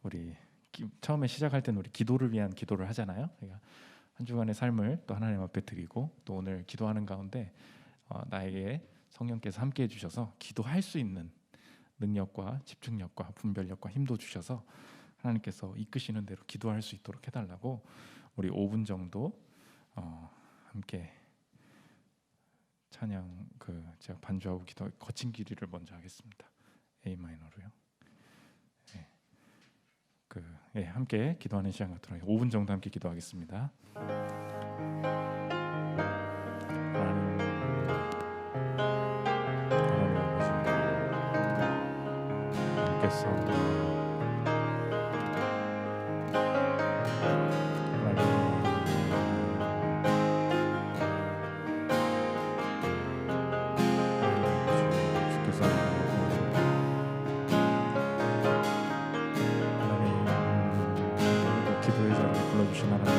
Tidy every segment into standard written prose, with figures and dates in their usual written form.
우리 처음에 시작할 때는 우리 기도를 위한 기도를 하잖아요. 그러니까 한 주간의 삶을 또 하나님 앞에 드리고 또 오늘 기도하는 가운데 나에게 성령께서 함께 해주셔서 기도할 수 있는 능력과 집중력과 분별력과 힘도 주셔서 하나님께서 이끄시는 대로 기도할 수 있도록 해달라고 우리 5분 정도 함께 찬양 제가 반주하고 기도 거친 길이를 먼저 하겠습니다. A 마이너로요. 함께 기도하는 시간 갖도록 5분 정도 함께 기도하겠습니다. 하나님께서 기도의 자리에 불러주신 하나님,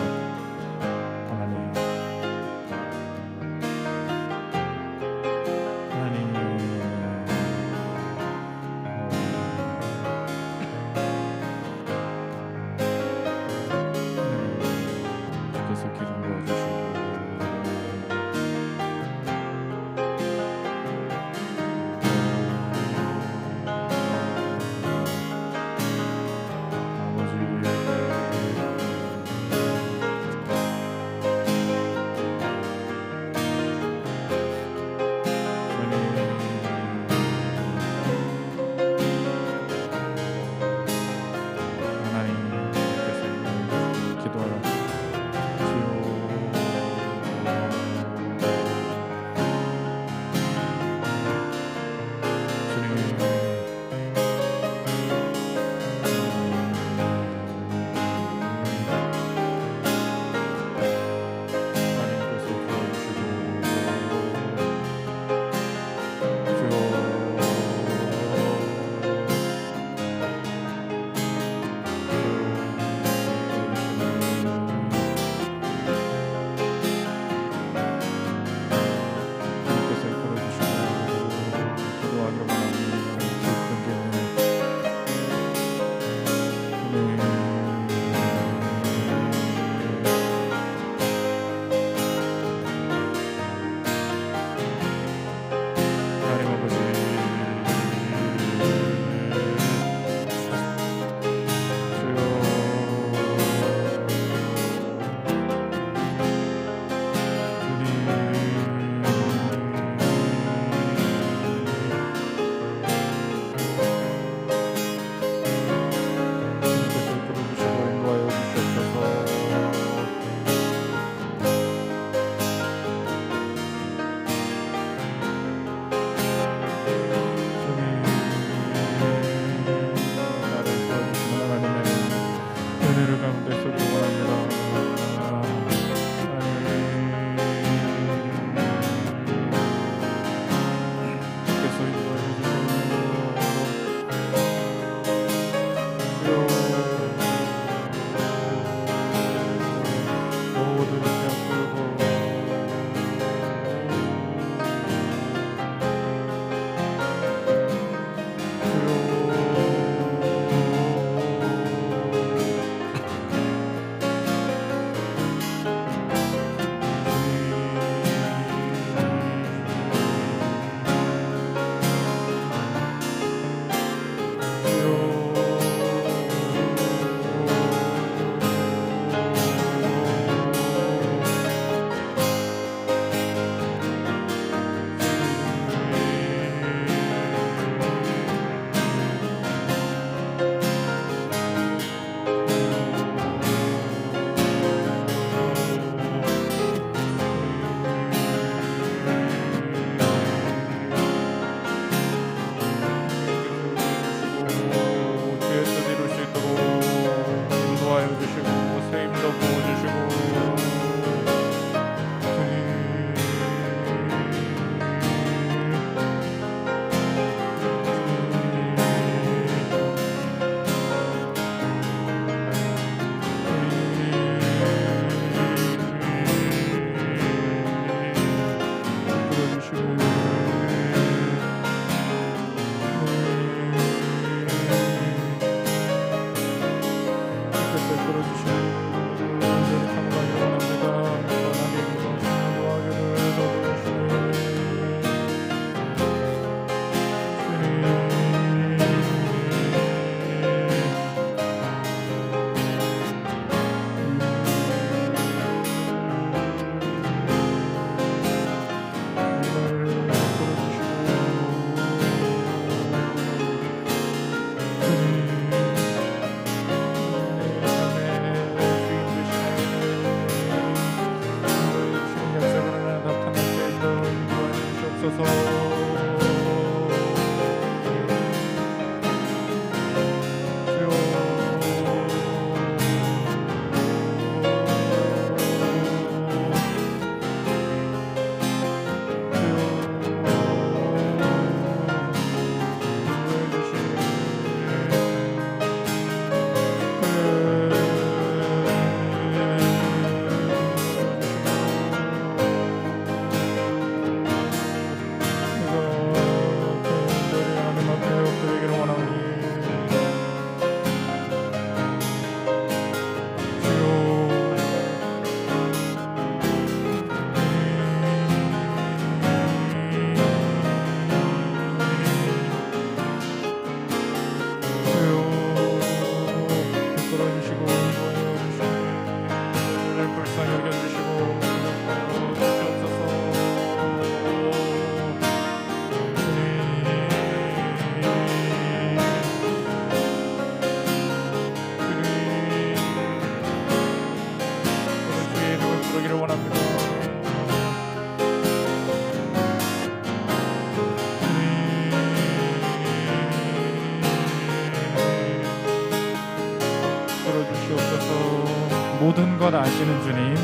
모든 것 아시는 주님,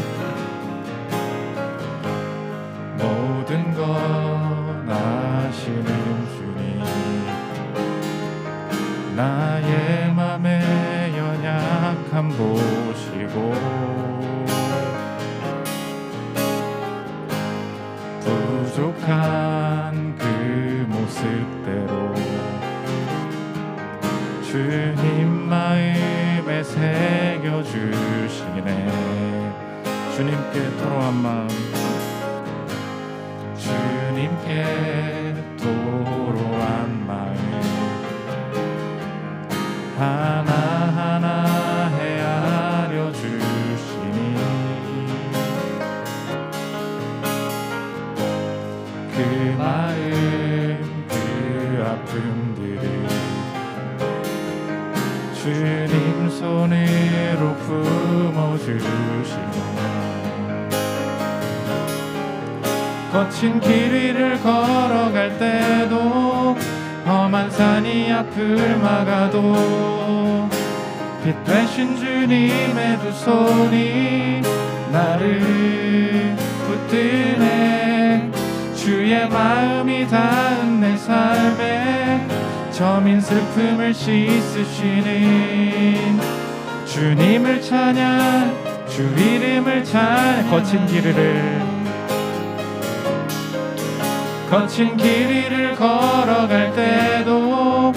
모든 것 아시는 주님, 나의 맘의 연약함 보시고 부족한 그 모습대로 주님 마음에 새겨주시네. 주님께 토로한 마음, 주님께 토로한 마음 하나하나 헤아려 주시니 그 마음 그 아픔들을 주님 손으로 품어주시네. 거친 길 위를 걸어갈 때도 험한 산이 앞을 막아도 빛 되신 주님의 두 손이 나를 붙드네. 주의 마음이 닿은 내 삶에 저민 슬픔을 씻으시는 주님을 찬양, 주 이름을 찬양. 거친 길 위를 걸어갈 때도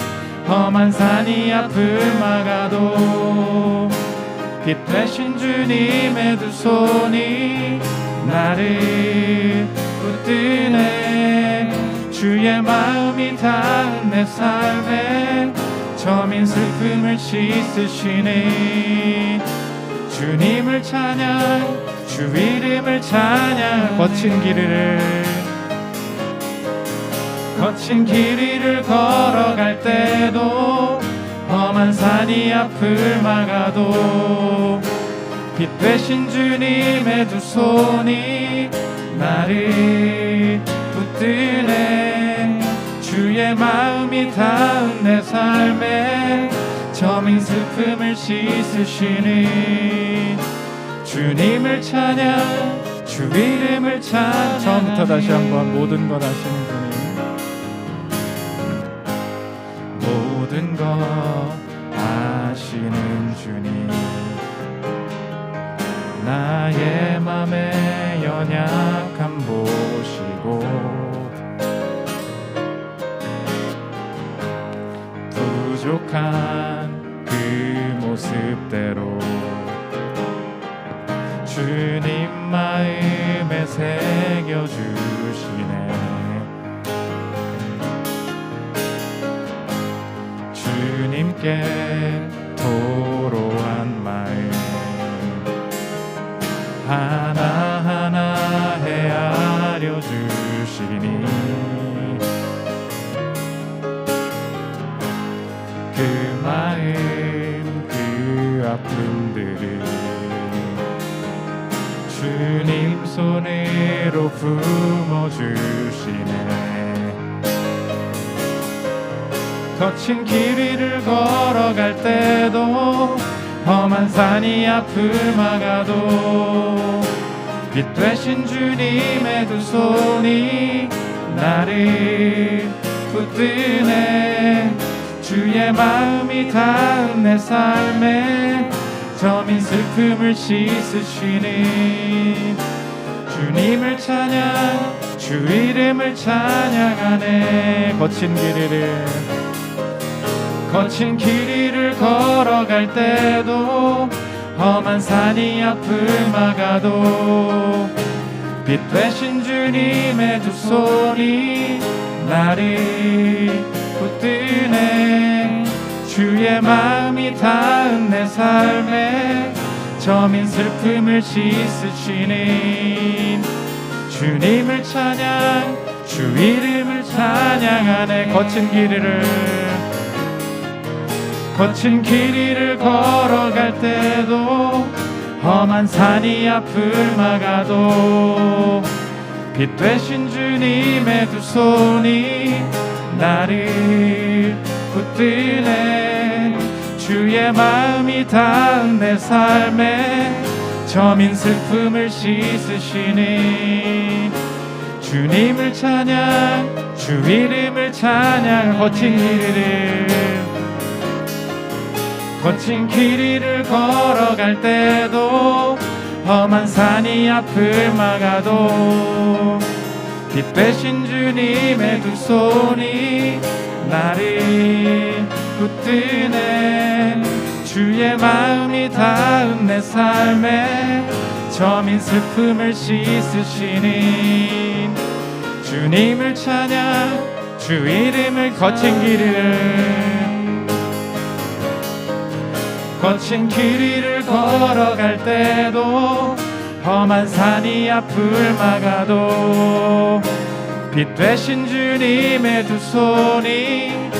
험한 산이 앞을 막아도 빛 되신 주님의 두 손이 나를 붙드네. 주의 마음이 닿은 내 삶에 저민 슬픔을 씻으시네. 주님을 찬양, 주 이름을 찬양. 거친 길 위를 걸어갈 때도 험한 산이 앞을 막아도 빛 되신 주님의 두 손이 나를 붙드네. 주의 마음이 닿은 내 삶에 저민 슬픔을 씻으시니 주님을 찬양, 주 이름을 찬양. 처음부터 다시 한번 모든 것 아시는 주님, 모든 것 아시는 주님, 나의 맘의 연약함 보시고 부족한 그 모습대로 주님 마음에 새겨주시네. 주님께 토로한 마음 하나하나 헤아려 주시니 그 마음 그 아픔들을 주님 손으로 품어주시네. 거친 길 위를 걸어갈 때도 험한 산이 앞을 막아도 빛 되신 주님의 두 손이 나를 붙드네. 주의 마음이 닿은 내 삶에 저민 슬픔을 씻으시니 주님을 찬양, 주 이름을 찬양하네. 거친 길 위를 걸어갈 때도 험한 산이 앞을 막아도 빛 되신 주님의 두 손이 나를 붙드네. 주의 마음이 닿은 내 삶에 저민 슬픔을 씻으시니 주님을 찬양, 주 이름을 찬양하네. 거친 길 위를 걸어갈 때도 험한 산이 앞을 막아도 빛 되신 주님의 두 손이 나를 붙드네. 주의 마음이 닿은 내 삶에 저민 슬픔을 씻으시니 주님을 찬양 주 이름을 찬양 거친 길 위를 걸어갈 때도 험한 산이 앞을 막아도 빛 되신 주님의 두 손이 나를 붙드네 주의 마음이 닿은 내 삶에 저민 슬픔을 씻으시니 주님을 찬양 주 이름을 거친 길 위를 걸어갈 때도 험한 산이 앞을 막아도 빛 되신 주님의 두 손이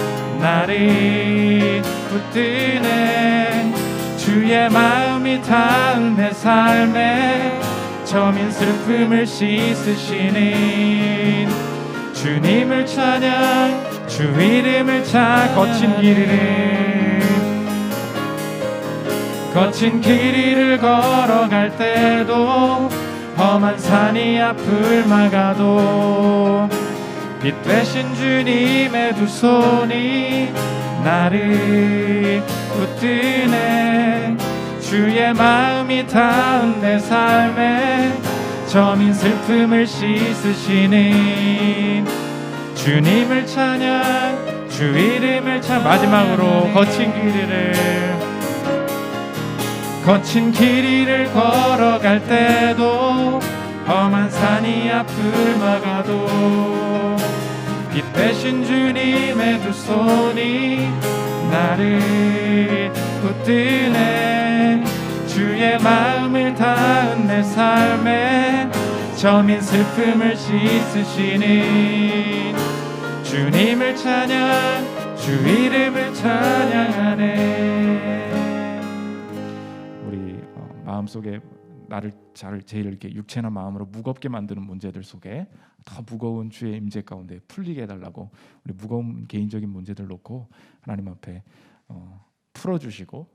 나를 붙드네 주의 마음이 닿은 내 삶에 저민 슬픔을 씻으시니 주님을 찬양 주 이름을 거친 길 위를 걸어갈 때도 험한 산이 앞을 막아도 빛 되신 주님의 두 손이 나를 붙드네 주의 마음이 닿은 내 삶에 저민 슬픔을 씻으시니 주님을 찬양 주 이름을 찬양 마지막으로 거친 길 위를 걸어갈 때도 험한 산이 앞을 막아도 빛 되신 주님의 두 손이 나를 붙드네 주의 마음을 닿은 내 삶에 저민 슬픔을 씻으시니 주님을 찬양 주 이름을 찬양하네. 우리 마음속에 나를 제일 이렇게 육체나 마음으로 무겁게 만드는 문제들 속에 더 무거운 주의 임재 가운데 풀리게 해달라고 우리 무거운 개인적인 문제들 놓고 하나님 앞에 풀어주시고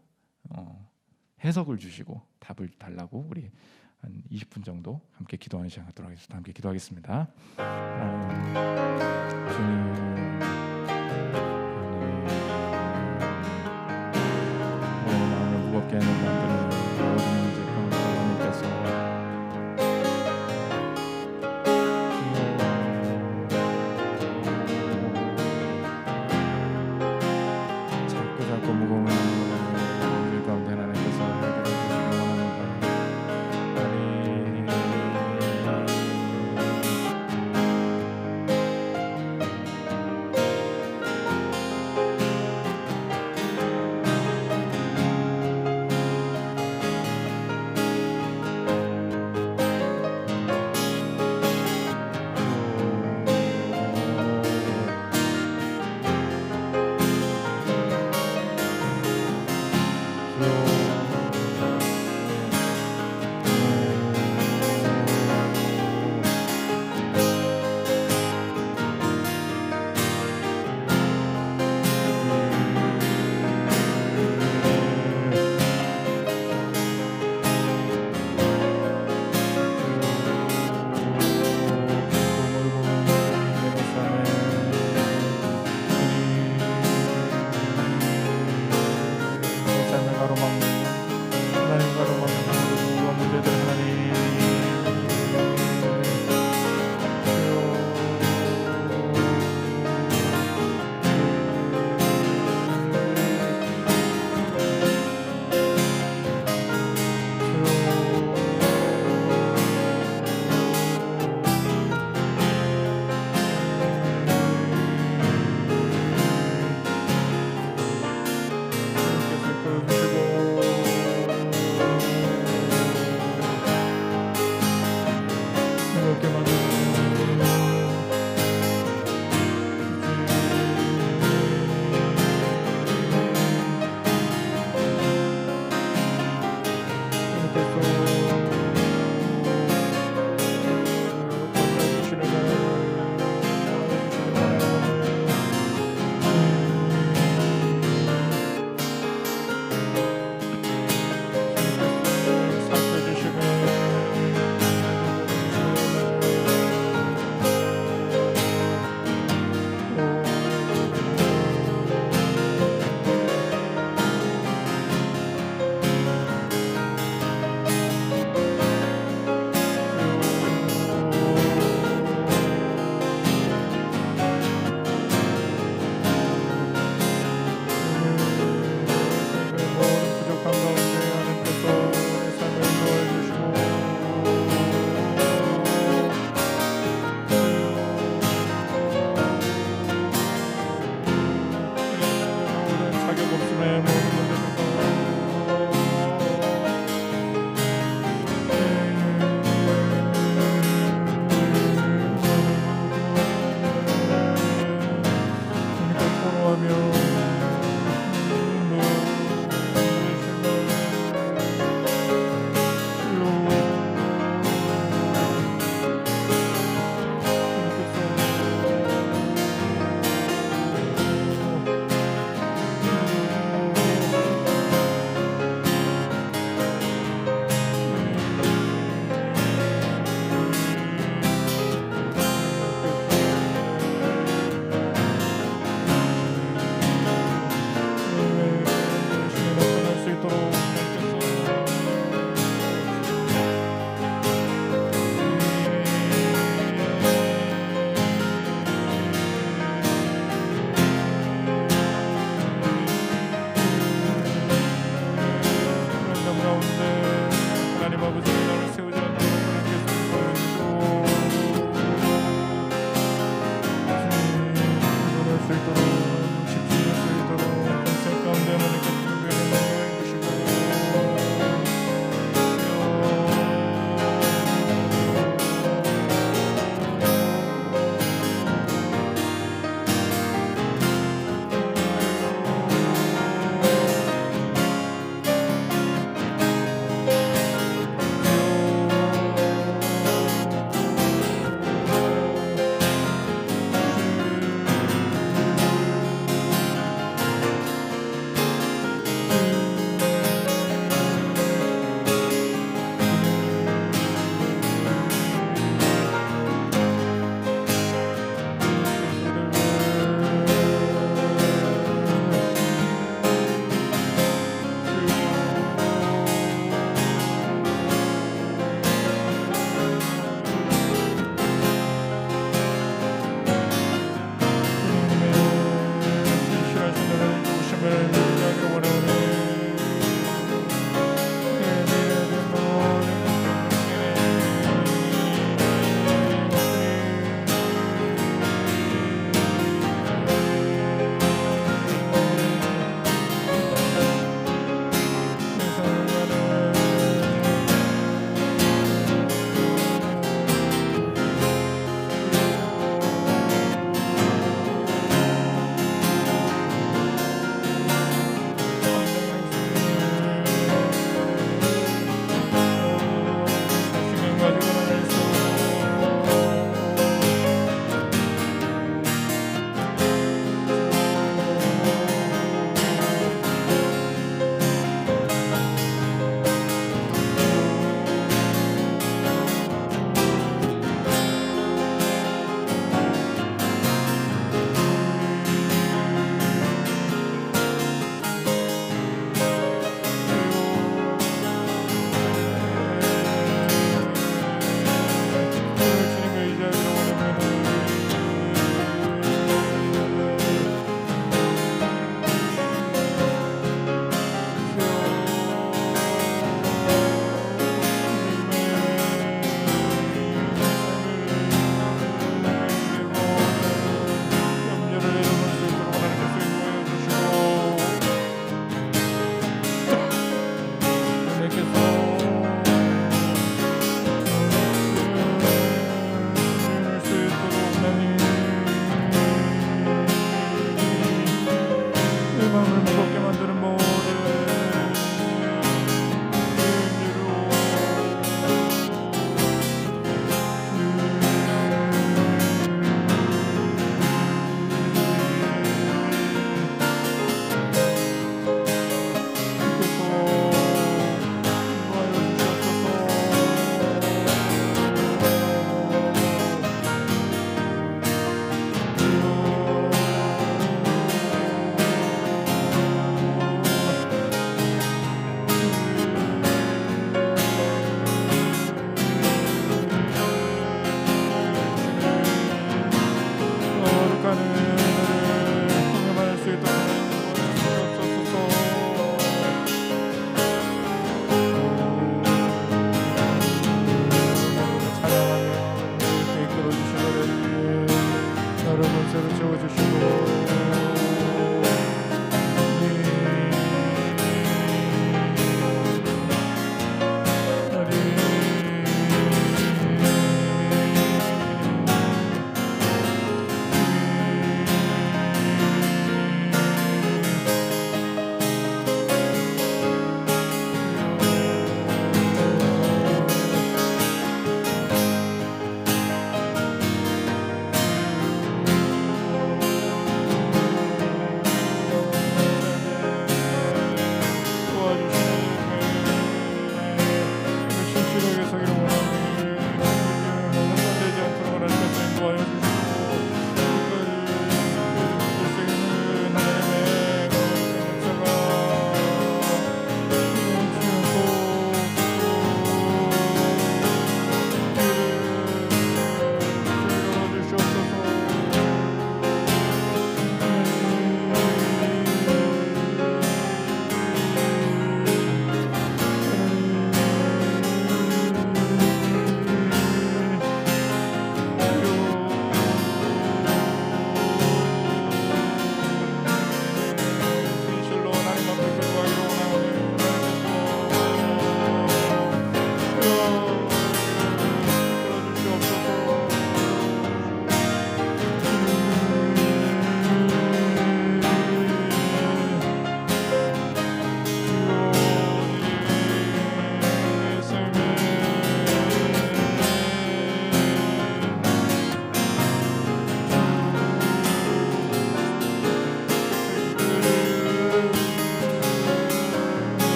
해석을 주시고 답을 달라고 우리 한 20분 정도 함께 기도하는 시간 갖도록 하겠습니다. 함께 기도하겠습니다. 주님 마음을 무겁게 만드는 모든 문제 가운데 하나님께서 자꾸 무거운 문제 가운데 하나님께서 해결해 주시기 원하는 거예요.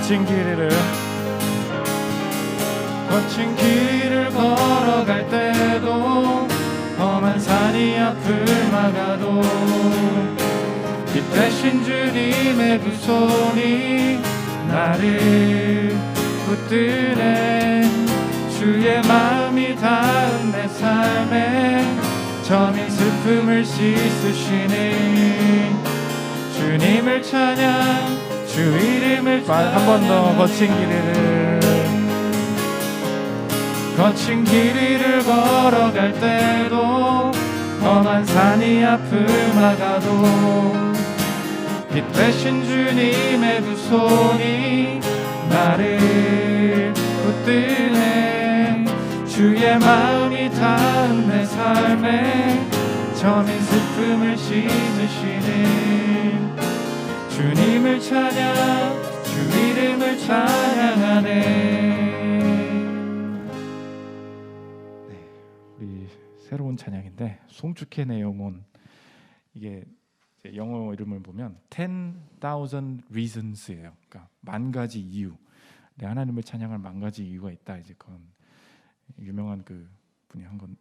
거친 길을 걸어갈 때도 험한 산이 앞을 막아도 빛 대신 주님의 두 손이 나를 붙드네. 주의 마음이 닿은 내 삶에 저민 슬픔을 씻으시니 주님을 찬양 주 이름을 한 번 더 거친 길 위를 걸어갈 때도 험한 산이 앞을 막아도 빛 대신 주님의 두 손이 나를 붙드네. 주의 마음이 닿은 내 삶에 저민 슬픔을 씻으시는 주님을 찬양 주 이름을 찬양하네. 우리 새로운 찬양인데 송축해 내 영혼, 이게 영어 이름을 보면 10,000 reasons예요. 그러니까 만 가지 이유. 내 하나님을 찬양할 만 가지 이유가 있다. 이제 그건 유명한 그 분이 한 건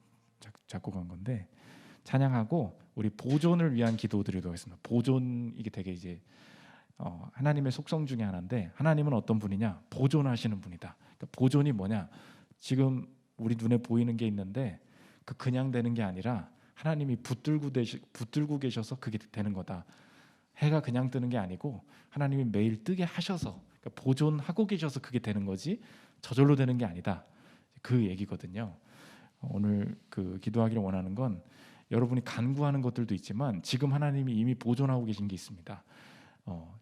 작곡한 건데, 찬양하고 우리 보존을 위한 기도드리도록 하겠습니다. 보존, 이게 되게 이제 하나님의 속성 중에 하나인데, 하나님은 어떤 분이냐? 보존하시는 분이다. 그러니까 보존이 뭐냐? 지금 우리 눈에 보이는 게 있는데 그냥 되는 게 아니라 하나님이 붙들고 계셔서 그게 되는 거다. 해가 그냥 뜨는 게 아니고 하나님이 매일 뜨게 하셔서, 그러니까 보존하고 계셔서 그게 되는 거지 저절로 되는 게 아니다. 그 얘기거든요. 오늘 그 기도하기를 원하는 건 여러분이 간구하는 것들도 있지만 지금 하나님이 이미 보존하고 계신 게 있습니다.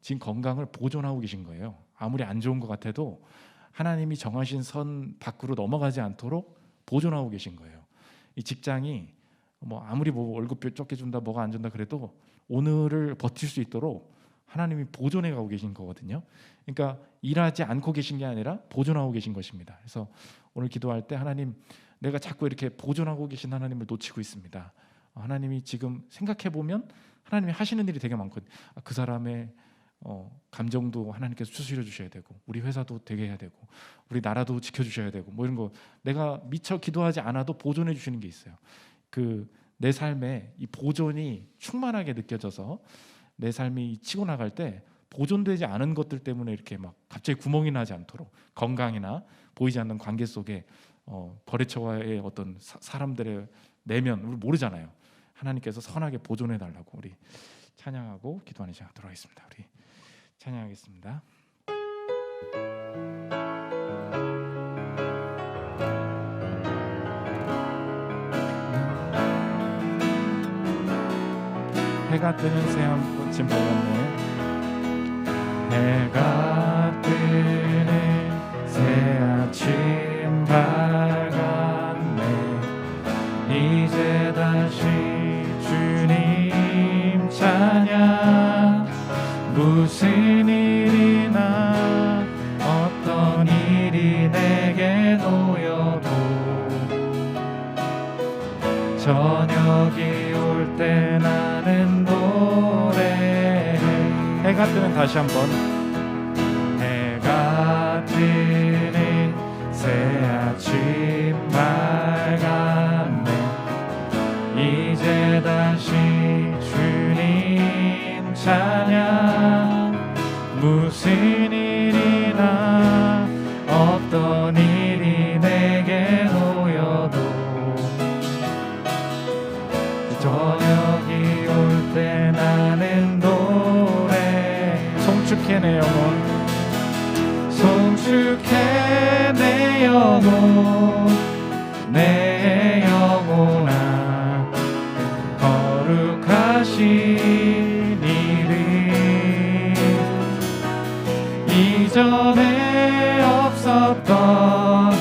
지금 건강을 보존하고 계신 거예요. 아무리 안 좋은 것 같아도 하나님이 정하신 선 밖으로 넘어가지 않도록 보존하고 계신 거예요. 이 직장이 아무리 월급 적게 준다, 뭐가 안 준다 그래도 오늘을 버틸 수 있도록 하나님이 보존해 가고 계신 거거든요. 그러니까 일하지 않고 계신 게 아니라 보존하고 계신 것입니다. 그래서 오늘 기도할 때 하나님, 내가 자꾸 이렇게 보존하고 계신 하나님을 놓치고 있습니다. 하나님이 지금 생각해 보면 하나님이 하시는 일이 되게 많거든요. 그 사람의 감정도 하나님께서 추스려 주셔야 되고, 우리 회사도 되게 해야 되고, 우리 나라도 지켜 주셔야 되고, 이런 거 내가 미처 기도하지 않아도 보존해 주시는 게 있어요. 내 삶에 이 보존이 충만하게 느껴져서 내 삶이 치고 나갈 때 보존되지 않은 것들 때문에 이렇게 막 갑자기 구멍이 나지 않도록, 건강이나 보이지 않는 관계 속에 거래처와의 어떤 사람들의 내면, 우리 모르잖아요. 하나님께서 선하게 보존해 달라고 우리 찬양하고 기도하는 시간 들어가겠습니다. 우리 찬양하겠습니다. 해가 뜨는 새 아침 밝았네. 해가 뜨는 새 아침 밝았네. 이제 다시 주님 찬양. 무슨 일이나 어떤 일이 내게 놓여도 저녁이 올 때 나는 노래해. 해가 뜨는, 다시 한번. 해가 뜨는 새 아침 밝았네. 이제 다시 주님 찬양. 무슨 일이나 어떤 일이 내게 놓여도 저녁이 올 때 나는 노래. 송축해 내 영혼, 송축해 내 영혼, 내 영혼아 거룩하신 이름. 이전에 없었던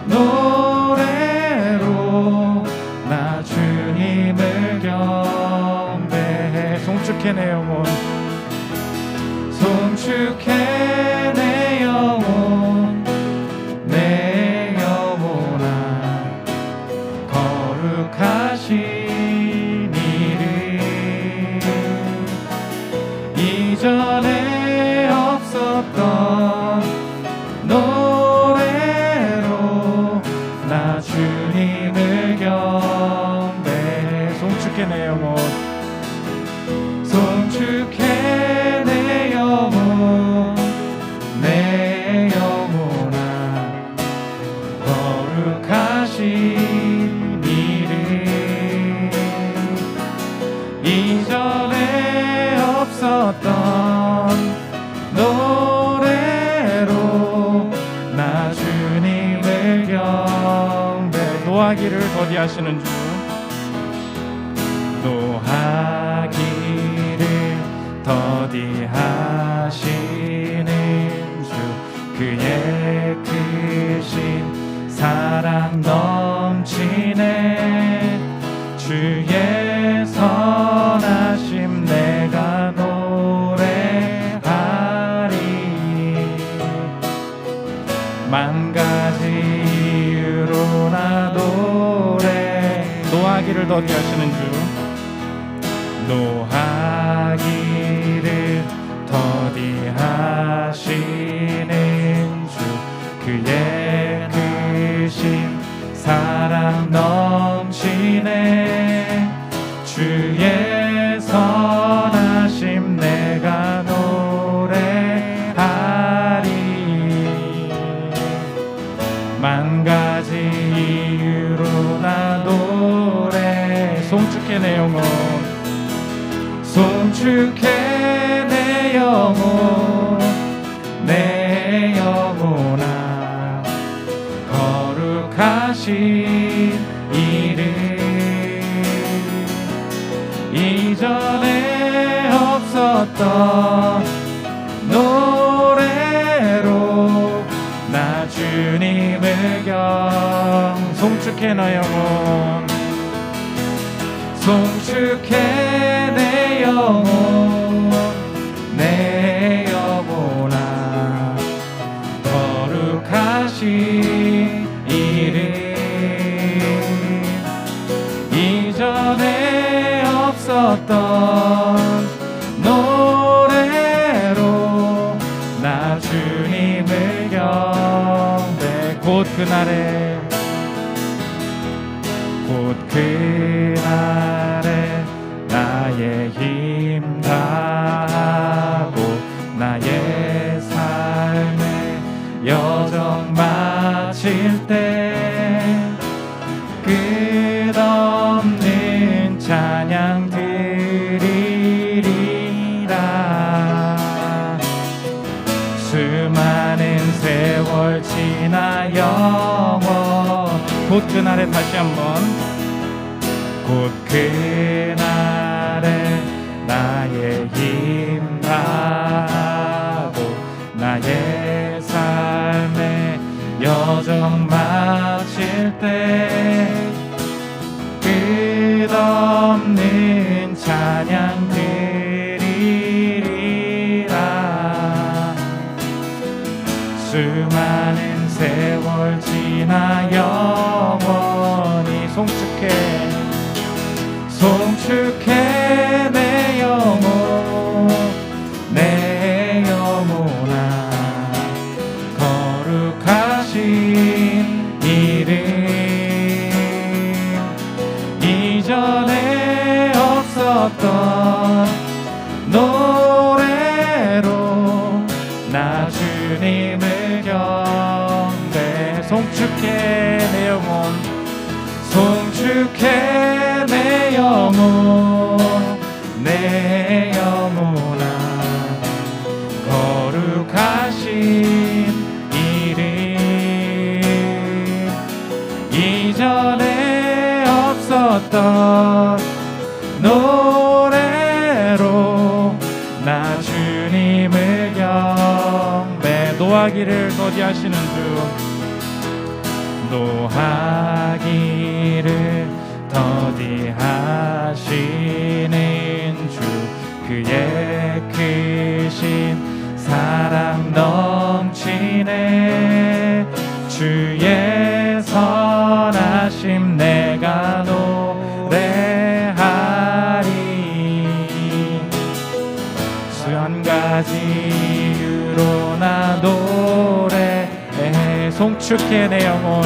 노래로 나 주님을 경배해. 송축해 내 영혼, 송축해 내 영혼, 내 영혼아 일을 이전에 없었던 노래로 나 주님을 경배 노하기를 더디하시는 주 노하기를 더디하시는 주 그의 크신 사랑 넘치네 주의 선하심 내가 노래하리 만 가지 이유로 나 노하기를 더디하시는 주 노하기를 더디하시는 주 그의 크신 사랑 넘치네 주의 선하심 내가 노래하리 만 가지 이유로 나 노래 송축해 내 영혼 송축해 내 영혼 내 영혼아 거룩하신 이름 이전에 없었던 노래로 나 주님을 송축해 내 영혼 송축해 내 영혼 내 영혼아 거룩하신 이름 이전에 없었던 노래로 나 주님을 경배 곧 그날에 나의 힘 다하고 나의 삶의 여정 마칠 때 끝없는 찬양 드리리라 수많은 세월 지나 영원 곧 그날에 다시 한번 곧 그날에 나의 힘 다하고 나의 삶의 여정 마칠 때 끝없는 찬양 드리리라 수많은 세월 지나 영원히 송축해 내 영혼 내 영혼아 거룩하신 이름 이전에 없었던 노래로 나 주님을 경배 송축해 내 영혼 송축해 내 영혼 내 영혼아 거룩하신 이름 이전에 없었던 노래로 나 주님을 경배 노하기를 더디하시는 주 노하기를 더디하시는 주 그의 크신 사랑 넘치네 주의 선하심 내가 노래하리 수천 가지 이유로 나 노래해 송축해 내 영혼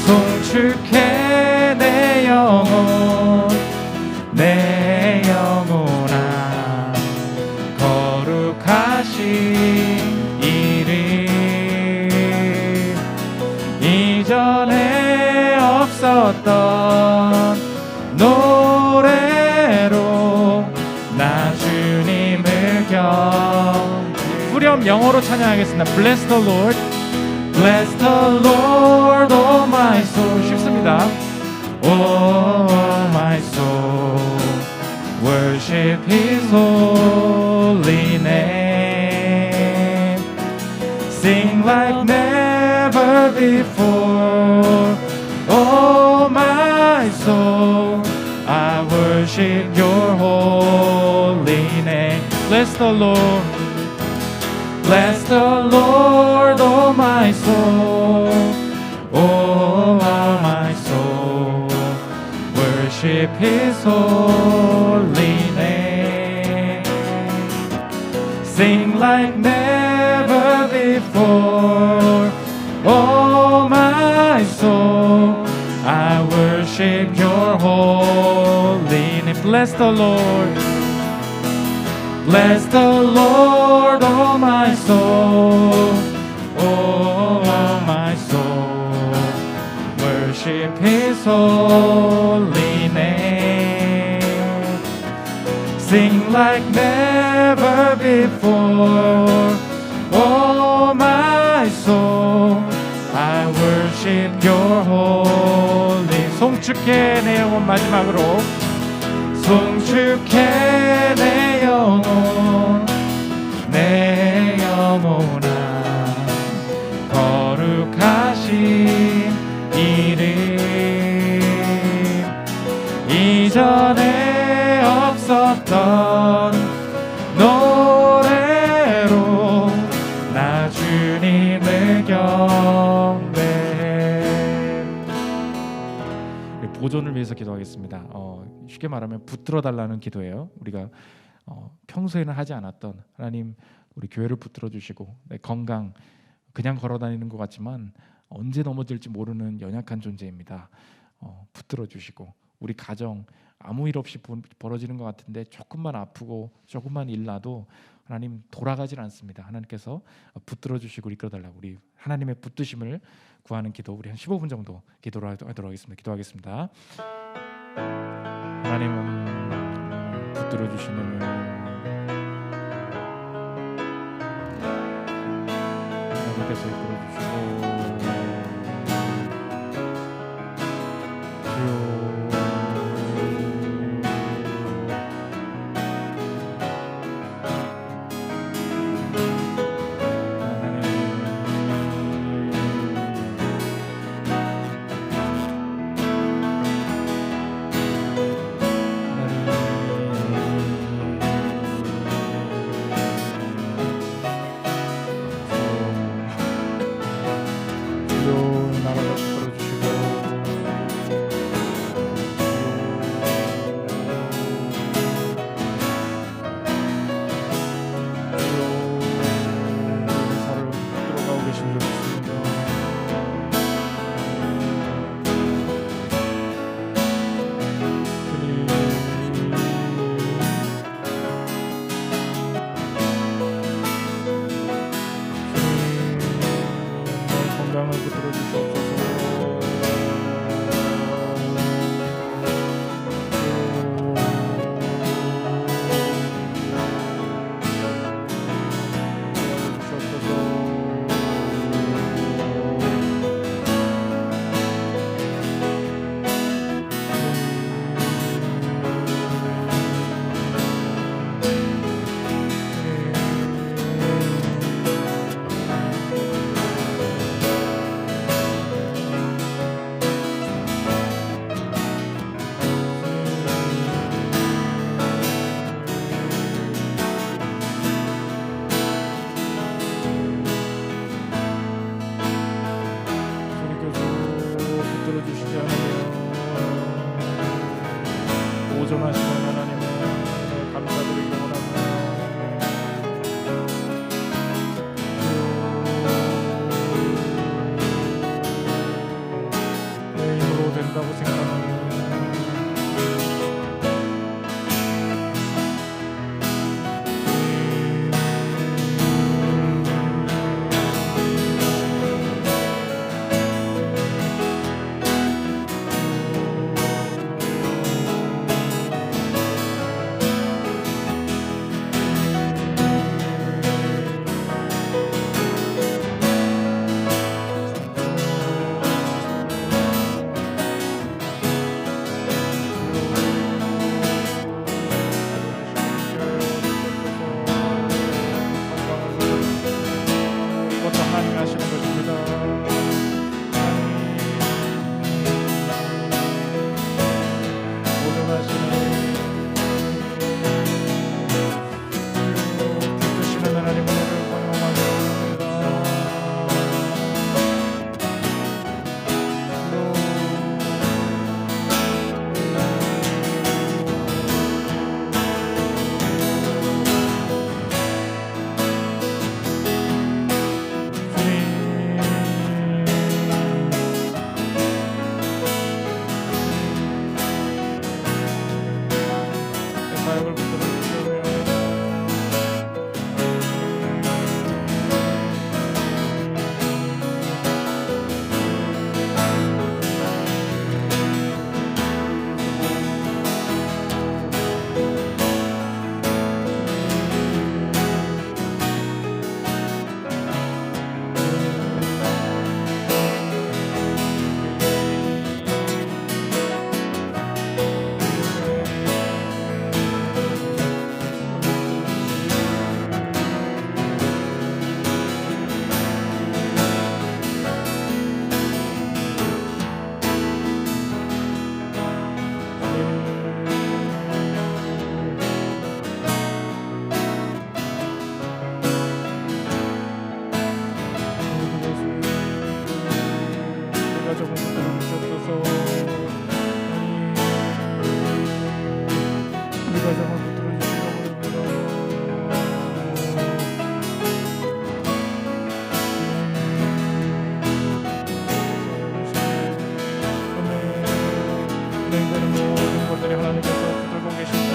송축해 내 영혼 내 영혼아 거룩하신 이름 이전에 없었던 노래로 나 주님을 후렴 영어로 찬양하겠습니다. Bless the Lord, bless the Lord, oh my soul. 쉽습니다. Oh my soul, worship His holy name. Sing like never before. Oh my soul, I worship Your holy name. Bless the Lord, bless the Lord, oh my soul. Oh my soul, worship His holy name. Sing like never before. Oh my soul, I worship Your holy name. Bless the Lord, bless the Lord, oh my soul. Oh my soul, worship His holy name. Sing like never before. Oh my soul, I worship Your holy. 송축해 내 영혼. 마지막으로 송축해 내 영혼, 내 영혼아 거룩하신 이름. 이전에 없었던 노래로 나 주님을 경배해. 보존을 위해서 기도하겠습니다. 쉽게 말하면 붙들어 달라는 기도예요. 우리가 평소에는 하지 않았던, 하나님 우리 교회를 붙들어 주시고 내 건강, 그냥 걸어 다니는 것 같지만 언제 넘어질지 모르는 연약한 존재입니다. 붙들어 주시고 우리 가정 아무 일 없이 벌어지는 것 같은데 조금만 아프고 조금만 일 나도 하나님 돌아가질 않습니다. 하나님께서 붙들어 주시고 이끌어 달라고 우리 하나님의 붙드심을 구하는 기도, 우리 한 15분 정도 기도를 하도록 하겠습니다. 기도하겠습니다. 하나님은 붙들어 주시는 하나님께서 이끌어 주시고 조금 붙들어 주시옵소서. 우리 가정을 붙들어 주시려고 진행되는 모든 것들이 하나님께서 붙들고 계신다.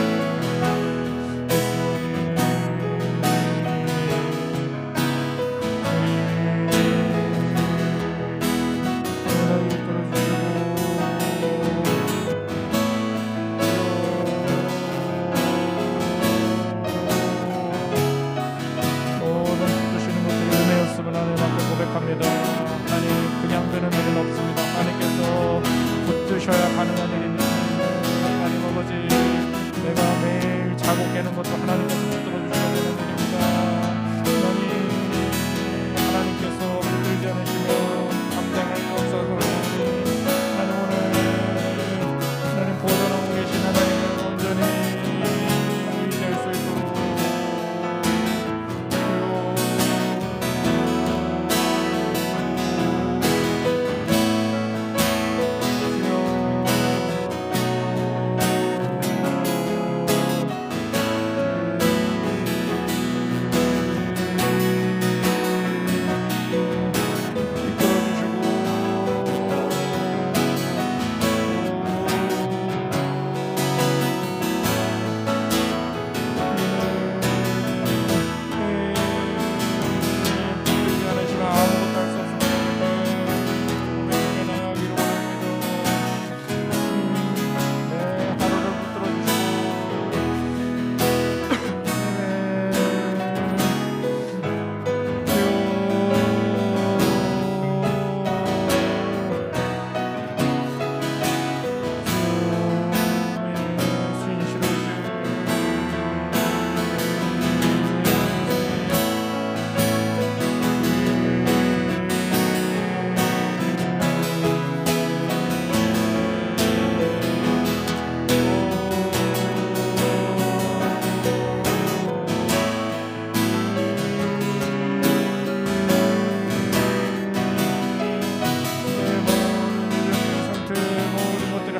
하나님 그냥 되는 일은 없습니다. 하나님께서 붙드셔야 가능한 일입니다. 하나님 아버지, 내가 매일 자고 깨는 것도 하나님께서 붙들어 주셔야 되는 일입니다. 하나님께서 붙들지 않으시면 감당할 수 없어서 하나님 오늘 하나님 보존하고 계신 하나님을 온전히 의지할 수 있도록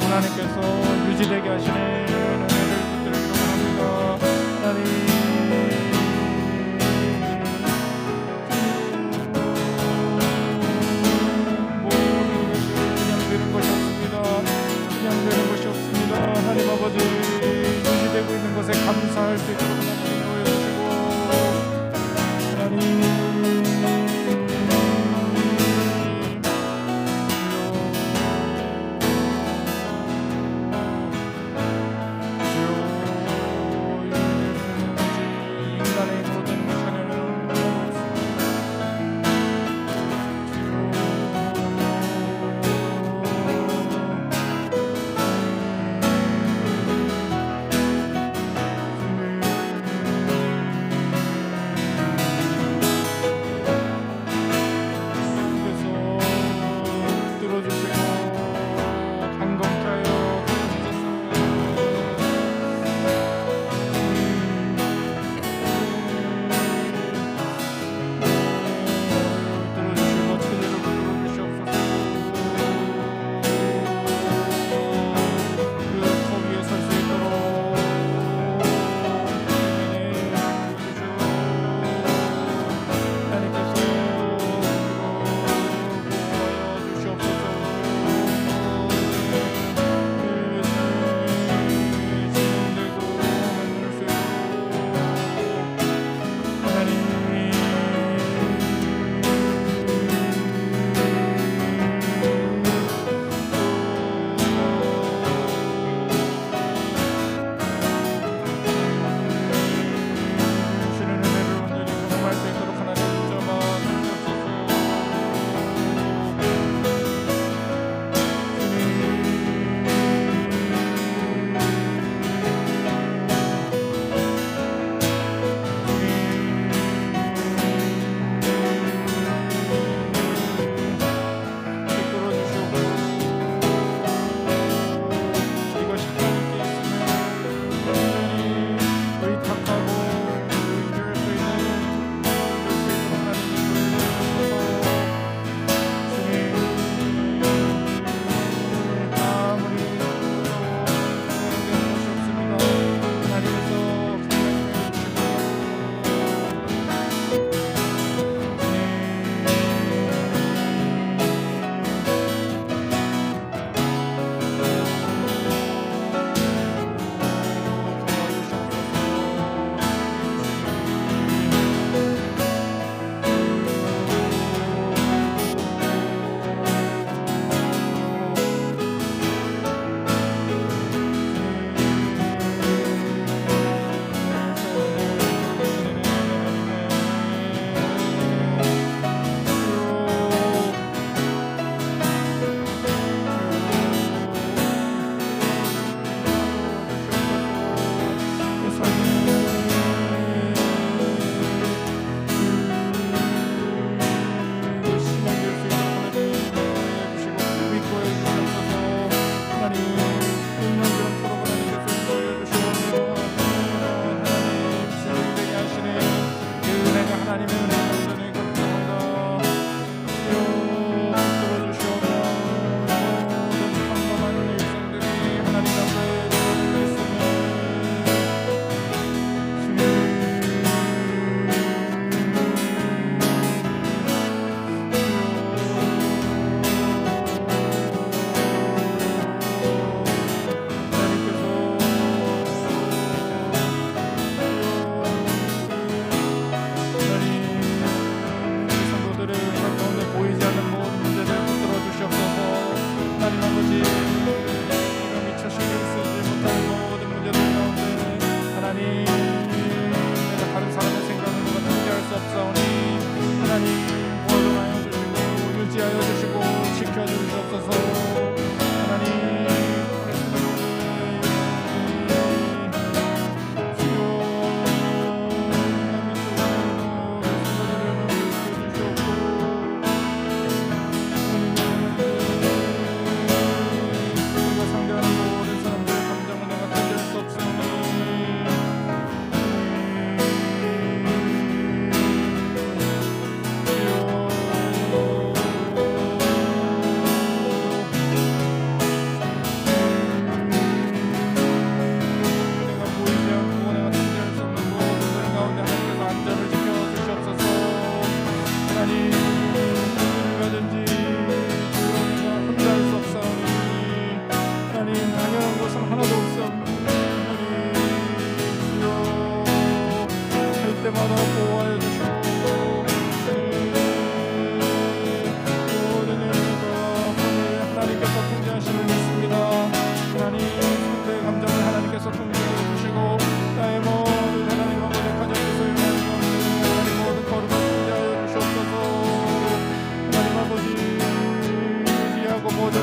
하나님께서 유지되게 하시는 은혜를 붙들기로 합니다. 하나님 모든 것이 그냥 되는 것이 없습니다. 그냥 되는 것이 없습니다. 하나님 아버지, 유지되고 있는 것에 감사할 수 있도록 하나님 도와주시고 하나님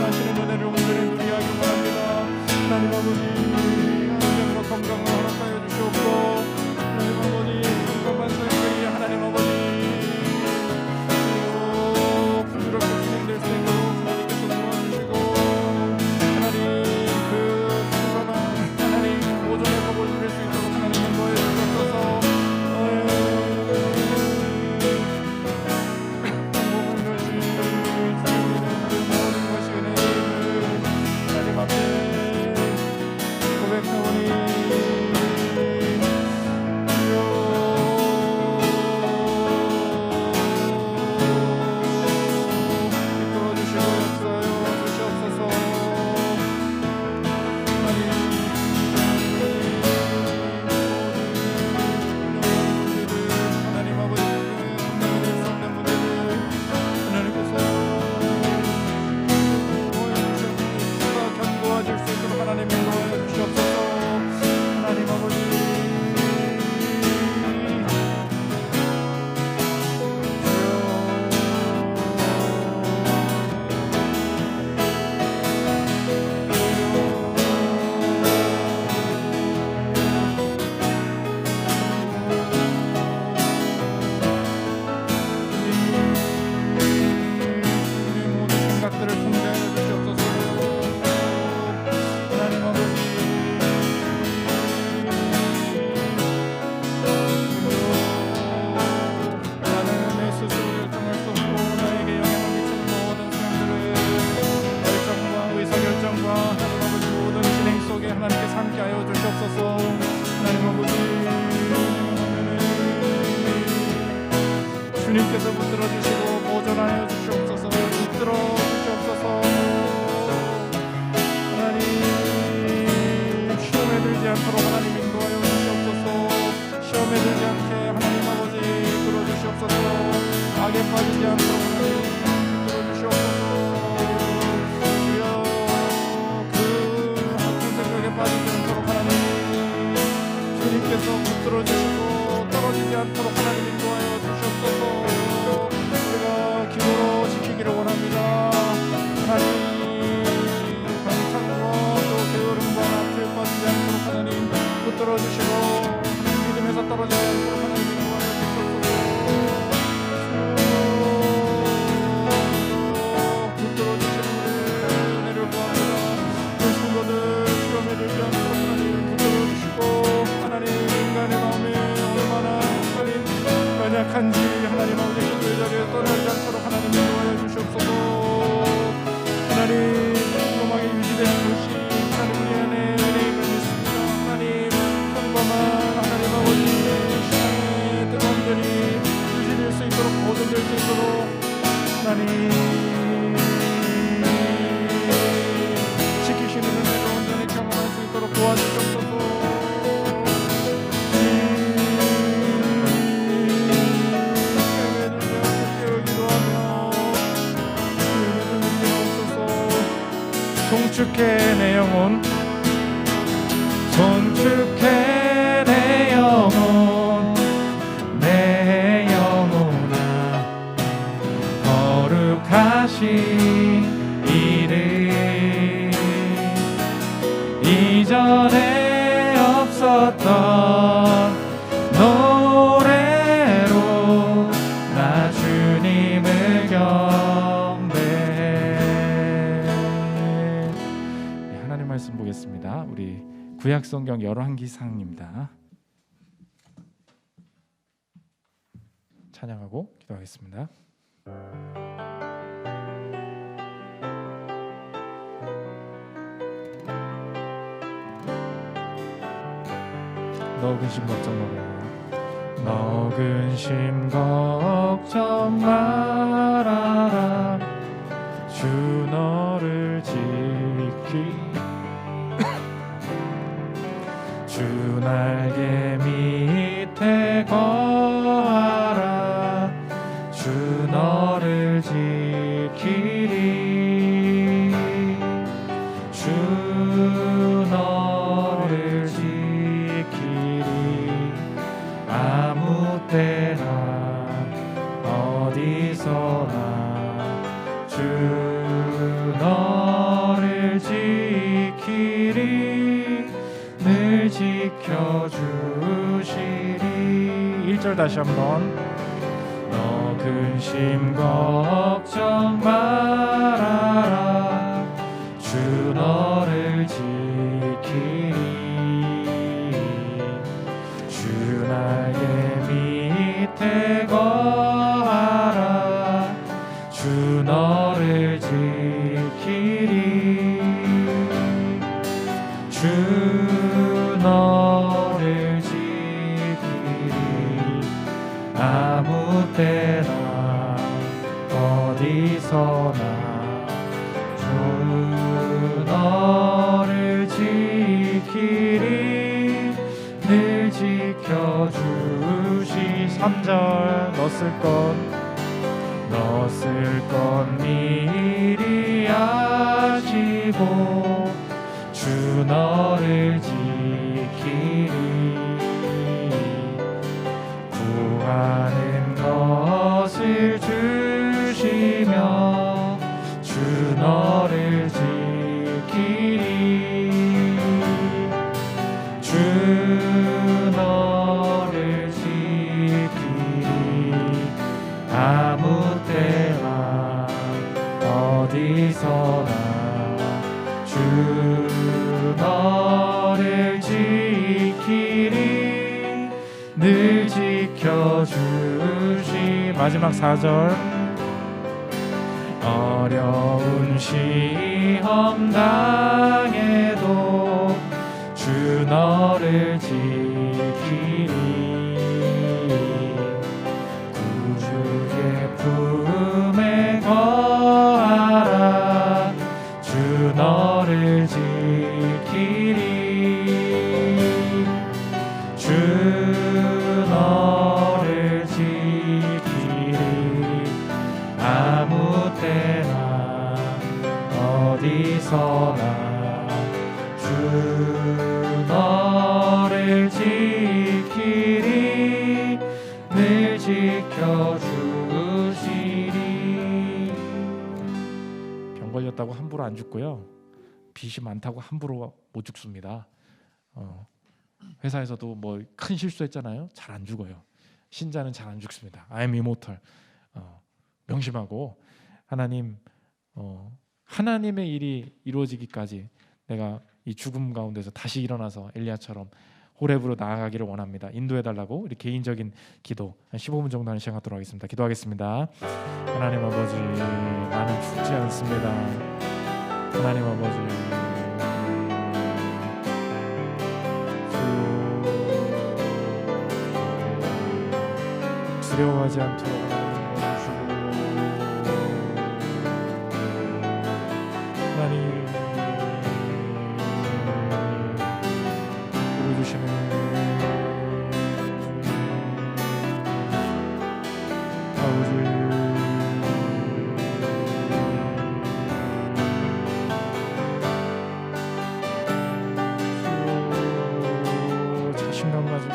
구원하시는 은혜를 온전히 누리게 하길 원합니다. 하나님 아버지 영으로 건강을 허락하여 주시옵고 하나님 아버지 건강한 삶이 하나님 아버지 부드럽게 진행될 수 있도록 하나님께서 도와주시고 하나님 그 수고가 하나님 오전에서 올릴 수 있도록 하나님 인도해 주셔서 주님께서 붙들어 주시고 보존하여 주시옵소서. 붙들어 주시옵소서. 하나님 시험에 들지 않도록 하나님 인도하여 주시옵소서. 시험에 들지 않게 하나님 아버지 이끌어 주시옵소서. 악에 빠지지 않도록 하나님 이끌어 주시옵소서. 주여 그 같은 생각에 빠지지 않도록 하나님 주님께서 붙들어 주시고 떨어지지 않도록 하나님 인도하여 주시옵소서. 우리가 기도로 지키기를 원합니다. 하나님 방탕과 또 게으름과 앞에 빠지지 않도록 하나님 붙들어 주시고 믿음에서 떨어지지 않도록 하나님 인도하여 주시옵소서. 붙들어 주시는 은혜를 구합니다. 그 성도들 시험에 들지 않도록 하나님 붙들어 주시고 하나님 인간의 마음에 얼마나 하나님 연약한지 하나님 아버지 기도의 자리에 떠나지 않도록 하나님 인도하여 주시옵소서. 하나님 평범하게 유지되는 것이 하나님 우리 안에 은혜임을 믿습니다. 하나님 평범한 하나님 아버지 신앙의 뜨거움들이 유지될 수 있도록 보존될 수 있도록 하나님 지키시는 은혜를 온전히 경험할 수 있도록 도와주시옵소서. 송축해 내 영혼 송축해 내 영혼 내 영혼아 거룩하신 이름 이전에 없었던 노래로 나 주님을 말씀 보겠습니다. 우리 구약성경 열왕기상입니다. 찬양하고 기도하겠습니다. 너 근심 걱정 말아라. 너 근심 걱정 말아라. 주 너를 지키 주 날개 밑에 거하라. 주 너를 지키리. 주 너를 지키리. 아무 때나 어디서나 주 너 지켜주시리. 1절 다시 한번. 너 근심 걱정 말아라. 주 너를 지키리. 주 날개 밑에 거하라. 주 너를 지키리. 주 너를 지키리. 아무 때나 어디서나 주 너를 지키리. 늘 지켜주시. 3절. 너 쓸 것 미리 아시고 주 너를 지키리. 구하는 것을 주시며 주 너를 지키리. 주 너를 지키리. 아무 때나 어디서나 주 너를 지키리. 늘 지켜주시. 마지막 4절. 어려운 시험 당해도 주 너를 지키리. 구주의 품에 거하라. 주 너를 지키리. 주 너를 지키리. 아무 때나 어디서나 주 너를 지키리. 늘 지켜주시리. 병 걸렸다고 함부로 안 죽고요. 빚이 많다고 함부로 못 죽습니다. 회사에서도 뭐 큰 실수했잖아요. 잘 안 죽어요. 신자는 잘 안 죽습니다. I am immortal. 명심하고 하나님의 일이 이루어지기까지 내가 이 죽음 가운데서 다시 일어나서 엘리야처럼 호렙으로 나아가기를 원합니다. 인도해달라고 우리 개인적인 기도 한 15분 정도 하는 시간 갖도록 하겠습니다. 기도하겠습니다. 하나님 아버지, 나는 죽지 않습니다. 하나님 아버지, 두려워하지 않도록 하나님 보여주시는 아버지, 자신감 가지고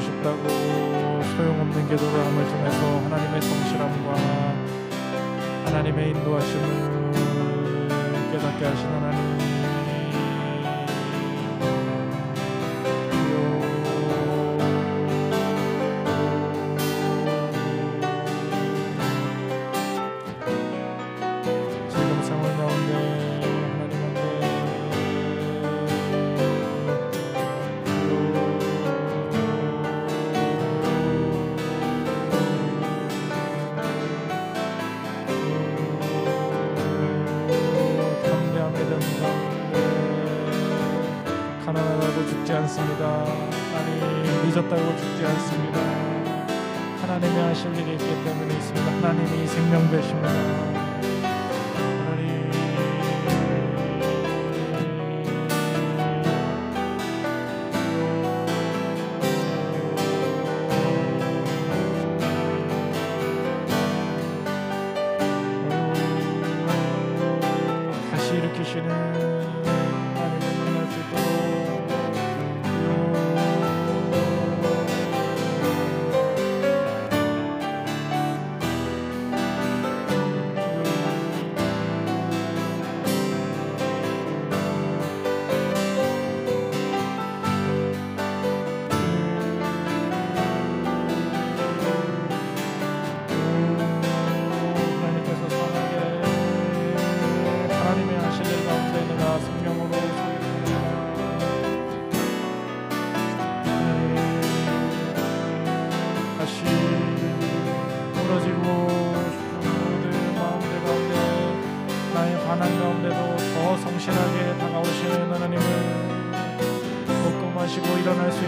싶다고 소용없는 기도를 함을 통해서 하나님의 성실함과 하나님의 인도하심을 깨닫게 하신 하나님, 지금 상황 가운데 하나님 앞에 가난하다고 죽지 않습니다. 하나님, 늦었다고 죽지 않습니다. 하나님이 하실 일이 있기 때문에 있습니다. 하나님이 생명 되십니다. 하나님,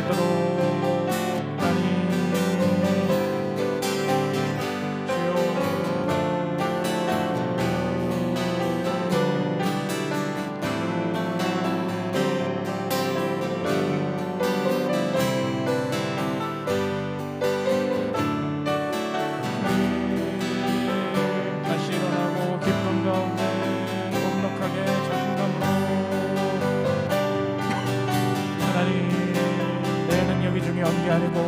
있도록 하나님 연기 아니고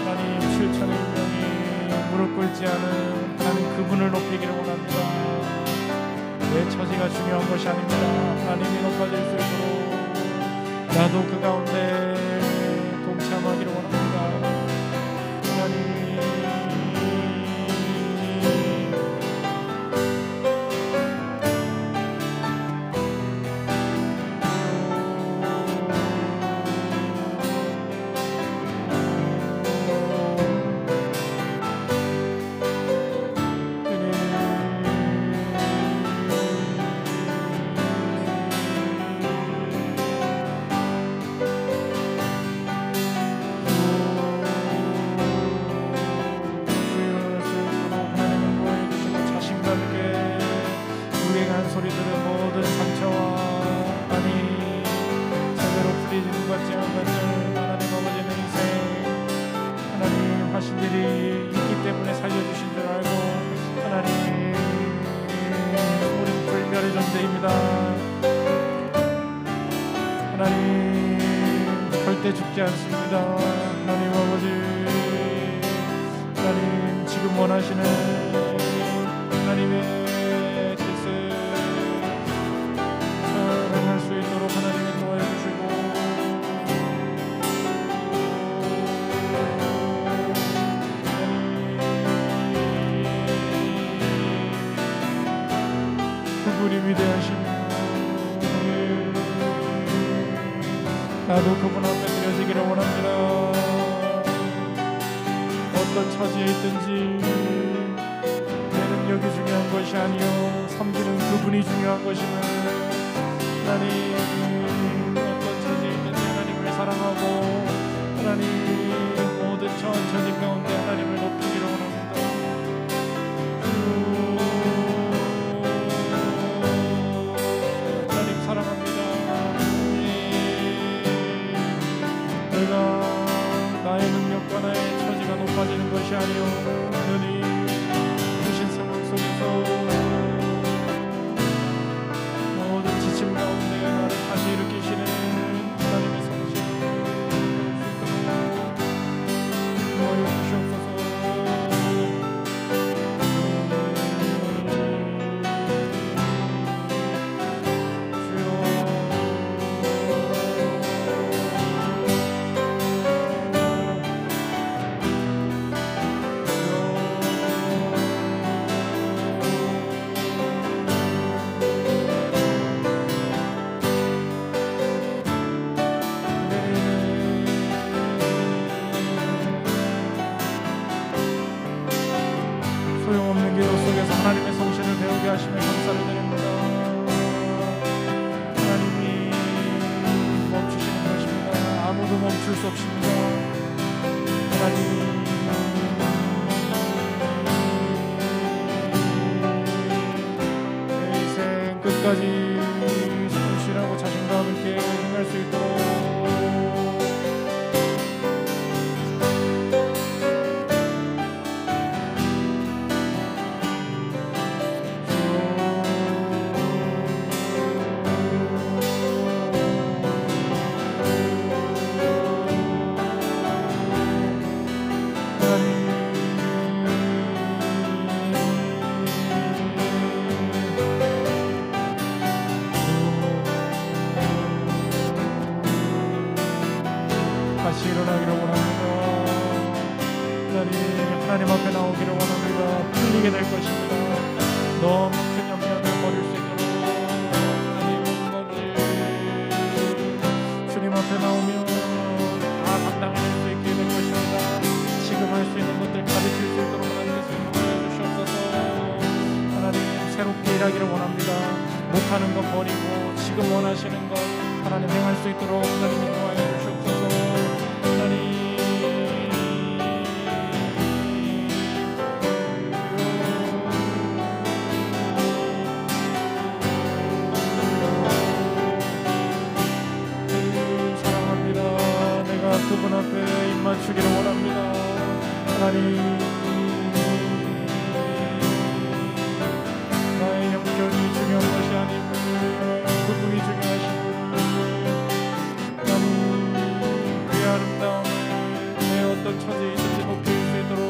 하나님 7천의 명이 무릎 꿇지 않은 하나님 그분을 높이기를 원합니다. 내 처지가 중요한 것이 아닙니다. 하나님이 높아질 수 있도록 나도 그 가운데 동참하기를 원합니다. 하나님 일이 있기 때문에 살려주신 줄 알고 하나님 우린 불멸의 존재입니다. 하나님 절대 죽지 않습니다. 하나님 아버지 하나님 지금 원하시는 하나님의 뜻을 사랑할 수 있도록 하나님이 도와주시고 그분이 위대하시며 나도 그분 앞에 드려지기를 원합니다. 어떤 처지에 있든지 내 능력이 중요한 것이 아니요 섬기는 그분이 중요한 것임을 하나님 어떤 처지에 있든지 하나님을 사랑하고 하나님 모든 처진 가운데 하나님을 높이기를 원합니다. 나의 능력과 나의 처지가 높아지는 것이 아니오 하나님 주신 상황 속에서 모든 지침 가운데 나를 다시 일으키시는 하나님의 성실을 도와여 주시옵소서. 소용없는 기도 속에서 하나님의 성실을 배우게 하시며 감사를 드립니다. 하나님이 멈추시는 것입니다. 아무도 멈출 수 없습니다. 하나님 내 인생 끝까지 성실하고 자신감 있게 행할 수 있도록 다시 일어나기를 원합니다. 하나님 앞에 나오기를 원합니다. 풀리게 될 것입니다. 너무 큰 염려를 버릴 수 있도록 하나님 아버지 주님 앞에 나오면 다 감당할 수 있게 될 것입니다. 지금 할 수 있는 것들 가르칠 수 있도록 하나님께서 인도해 주시옵소서. 하나님 새롭게 일하기를 원합니다. 못하는 것 버리고 지금 원하시는 것 하나님 행할 수 있도록 하나님이 도와주시옵소서. 그분 앞에 입 맞추기를 원합니다. 하나님, 나의 영적이 중요한 것이 아니고 그분이 중요하시고, 하나님, 그의 아름다움을 내 어떤 처지에 있든지 높일 수 있도록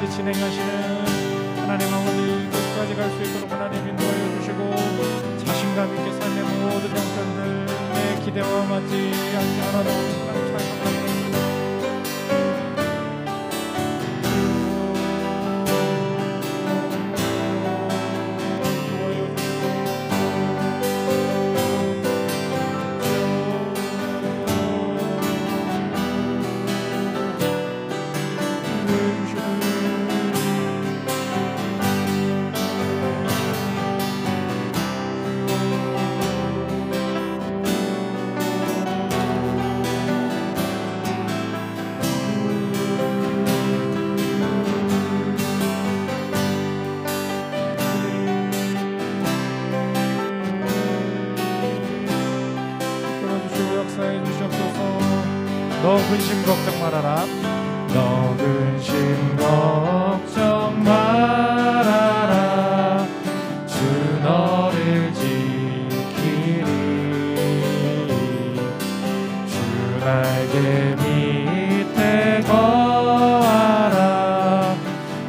진행하시는 하나님 아버지, 끝까지 갈 수 있도록 하나님 인도하여 주시고, 자신감 있게 삶의 모든 형편들의 기대와 맞지 않게 하나도 감사합니다. 너 근심 걱정 말아라. 너 근심 걱정 말아라. 주 너를 지키리. 주 날개 밑에 거하라.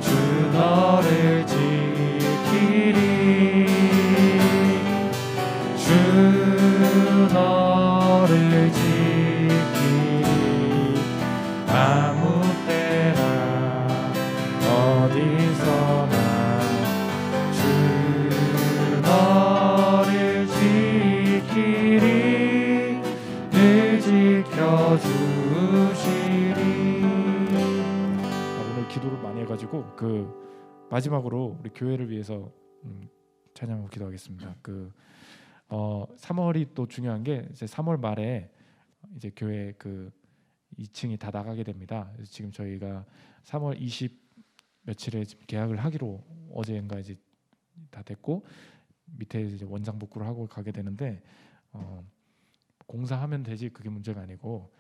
주 너를 지키리. 주 너를 지키리. 아무 때나 어디서나 주 너를 지키리. 늘 지켜주시리. 오늘 기도를 많이 해가지고 마지막으로 우리 교회를 위해서 찬양하고 기도하겠습니다. 3월이 또 중요한 게 이제 3월 말에 이제 교회 2층이 다 나가게 됩니다. 그래서 지금 저희가 3월 20 며칠에 지금 계약을 하기로 어제인가 이제 다 됐고, 밑에 이제 원장 복구를 하고 가게 되는데, 공사하면 되지 그게 문제가 아니고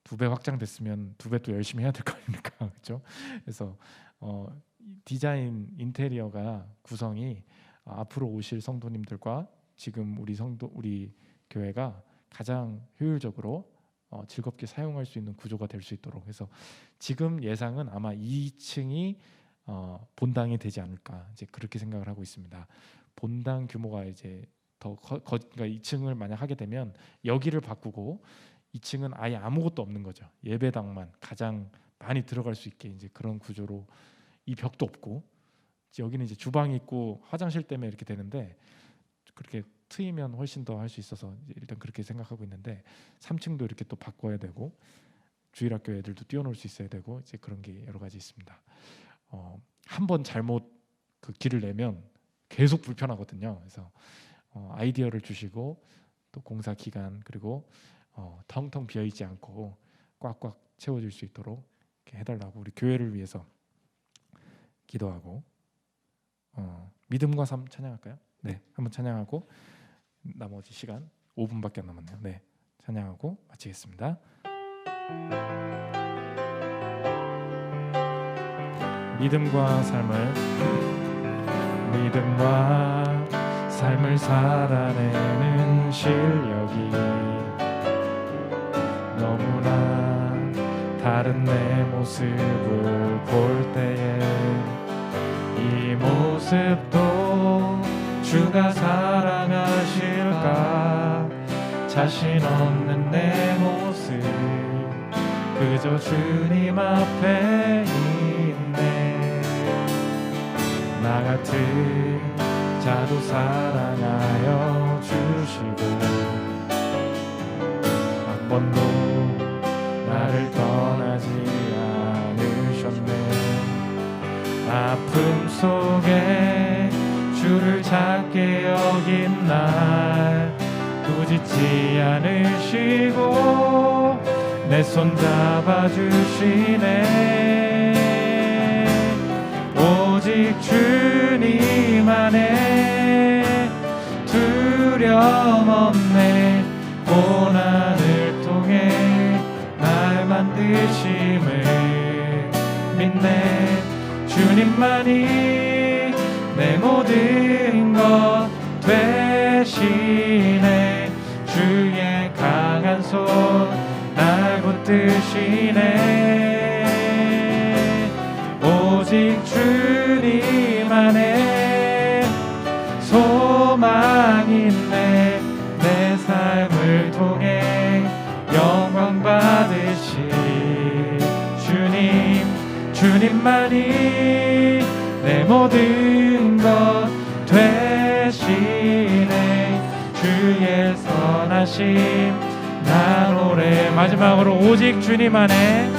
2배 확장됐으면 2배 또 열심히 해야 될 거 아닙니까? 그렇죠? 그래서 디자인 인테리어가 구성이 앞으로 오실 성도님들과 지금 우리 교회가 가장 효율적으로 즐겁게 사용할 수 있는 구조가 될 수 있도록 해서 지금 예상은 아마 2층이 본당이 되지 않을까, 이제 그렇게 생각을 하고 있습니다. 본당 규모가 이제 그러니까 2층을 만약 하게 되면 여기를 바꾸고 2층은 아예 아무것도 없는 거죠. 예배당만 가장 많이 들어갈 수 있게 이제 그런 구조로, 이 벽도 없고 여기는 이제 주방이 있고 화장실 때문에 이렇게 되는데, 그렇게 트이면 훨씬 더 할 수 있어서 일단 그렇게 생각하고 있는데, 3층도 이렇게 또 바꿔야 되고 주일학교 애들도 뛰어놀 수 있어야 되고 이제 그런 게 여러 가지 있습니다. 한번 잘못 길을 내면 계속 불편하거든요. 그래서 아이디어를 주시고 또 공사 기간 그리고 텅텅 비어 있지 않고 꽉꽉 채워질 수 있도록 이렇게 해달라고 우리 교회를 위해서 기도하고 믿음과 삶 찬양할까요? 네, 한번 찬양하고 나머지 시간 5분밖에 안 남았네요. 네, 찬양하고 마치겠습니다. 믿음과 삶을 살아내는 실력이 너무나 다른 내 모습을 볼 때에 이 모습도 주가 사랑하실까? 자신 없는 내 모습 그저 주님 앞에 있네. 나 같은 자도 사랑하여 주시고 한 번도 나를 떠나지 않으셨네. 아픔 속에 주를 찾게 여긴 날 꾸짖지 않으시고 내 손 잡아주시네. 오직 주님 안에 두려움 없네. 고난을 통해 날 만드심을 믿네. 주님만이 내 모든 것 되시네. 주의 강한 손 날 붙드시네. 오직 주님 안에 소망 있네. 내 삶을 통해 영광 받으실 주님, 주님만이 내 모든 것 되시네. 주의 선하심 나 노래. 마지막으로 오직 주님 안에,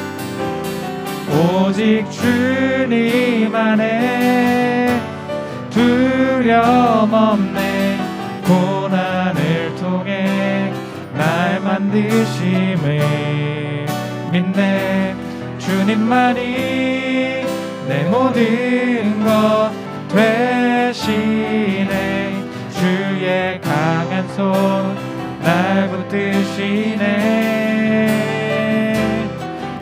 오직 주님 안에 두려움 없네. 고난을 통해 날 만드심을 믿네. 주님만이 내 모든 것 되시네. 주의 강한 손 날 붙드시네.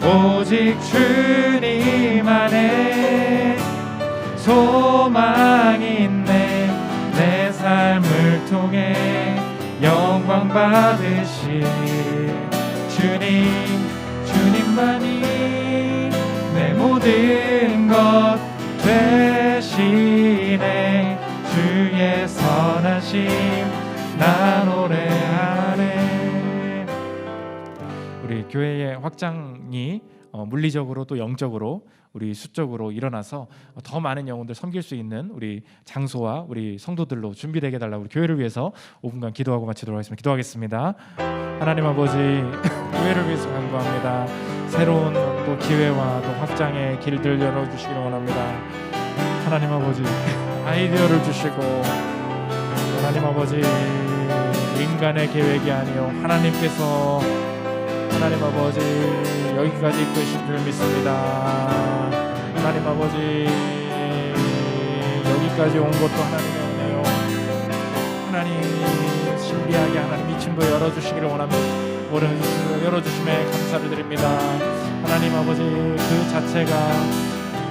오직 주님 안에 소망 있네. 내 삶을 통해 영광 받으실 주님, 주님만이 내 모든 것 되시네. 주의 선하심 나 노래하네. 우리 교회의 확장이 물리적으로 또 영적으로 우리 수적으로 일어나서 더 많은 영혼들 섬길 수 있는 우리 장소와 우리 성도들로 준비되게 달라고 우리 교회를 위해서 5분간 기도하고 마치도록 하겠습니다. 기도하겠습니다. 하나님 아버지, 교회를 위해서 간구합니다. 새로운 또 기회와 또 확장의 길들 열어주시기를 원합니다. 하나님 아버지, 아이디어를 주시고, 하나님 아버지, 인간의 계획이 아니요 하나님께서 하나님 아버지 여기까지 이끄신 줄 믿습니다. 하나님 아버지, 여기까지 온 것도 하나님의 은혜요. 하나님 신비하게 하나님 미침도 열어주시기를 원합니다. 열어주심에 감사를 드립니다. 하나님 아버지, 그 자체가